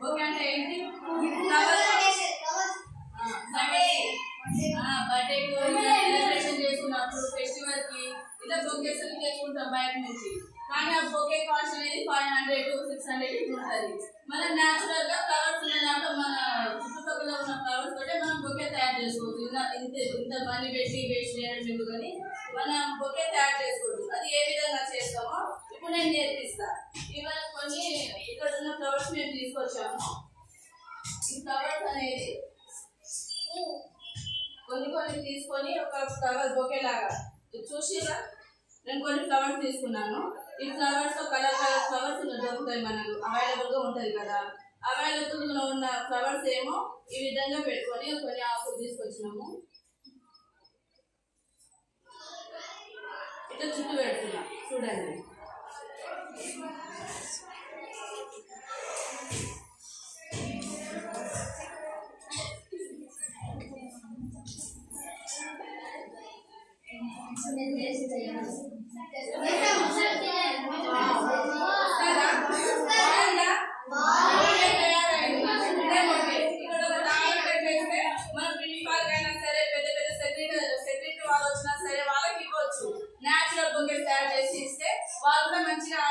Okay అంటే ఏంటి బర్త్డేకి సెలబ్రేషన్ చేసుకున్నప్పుడు ఫెస్టివల్ కి ఇలా బొకేస్ తెచ్చుకుంటాం బయట నుంచి. కానీ ఆ బొకే కాస్ట్ అనేది 500 to 600 ఉంటుంది. మనం న్యాచురల్ గా ఫ్లవర్స్ ఉన్న దాంట్లో మన చుట్టుపక్కల ఉన్న ఫ్లవర్స్ తోటే మనం బొకే తయారు చేసుకోవచ్చు. ఇంత మనీ పెట్టి వేస్ట్ చేయడం ఎందుకని మనం బొకే తయారు చేసుకోవచ్చు. అది ఏ విధంగా చేస్తామో ఇప్పుడు నేను నేర్పిస్తా. ఇవాళ కొన్ని ఇక్కడ ఉన్న ఫ్లవర్స్ మేము తీసుకొచ్చాము. ఈ ఫ్లవర్స్ అనేది కొన్ని తీసుకొని ఒక ఫ్లవర్ బొకే లాగా చూసిరా. నేను కొన్ని ఫ్లవర్స్ తీసుకున్నాను. ఈ ఫ్లవర్స్ తో కలర్ ఫ్లవర్స్ దొరుకుతాయి, మనకు అవైలబుల్ గా ఉంటది కదా. అవైలబుల్ గా ఉన్న ఫ్లవర్స్ ఏమో ఈ విధంగా పెట్టుకొని కొన్ని ఆకులు తీసుకొచ్చినాము. ఇట్లా చుట్టూ పెడుతున్నా చూడండి. వాళ్ళు కూడా మంచిగా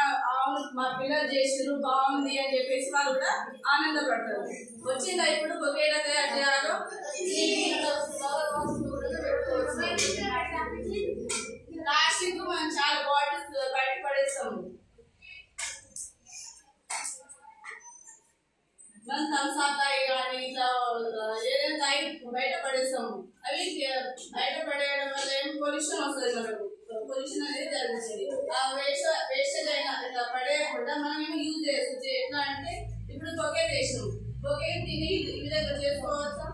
మా పిల్లలు చేసారు బాగుంది అని చెప్పేసి వాళ్ళు కూడా ఆనందపడతారు. వచ్చిందా ఇప్పుడు బొకేలా తయారు చేయాలో? ప్లాస్టిక్ మనం చాలా బాటిల్స్ బయట పడేస్తాము. మనం థమ్సాయి కానీ ఇట్లా ఏదైనా తాగి బయట పడేస్తాము. అవి బయట పడేయడం వల్ల ఏం పొల్యూషన్ వస్తుంది, మనకు పొల్యూషన్ అనేది జరుగుతుంది. ఆ వేస్టేజ్ అయినా ఇట్లా పడేయకుండా మనం ఏమో యూజ్ చేసుకోవచ్చు. ఎట్లా అంటే ఇప్పుడు బొకే చేసినాం, బొకే తిని ఈ విధంగా చేసుకోవచ్చా?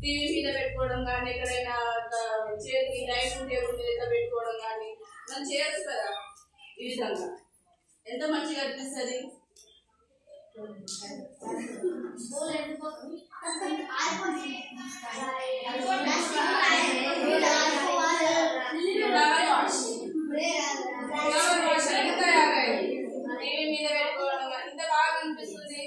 టీవీ మీద పెట్టుకోవడం కానీ, ఎక్కడైనా చేతి డైనింగ్ టేబుల్ మీద పెట్టుకోవడం కానీ మనం చేయొచ్చు కదా. ఈ విధంగా ఎంత మంచిగా అనిపిస్తుంది. టీవీ మీద పెట్టుకోవడం ఇంత బాగా అనిపిస్తుంది.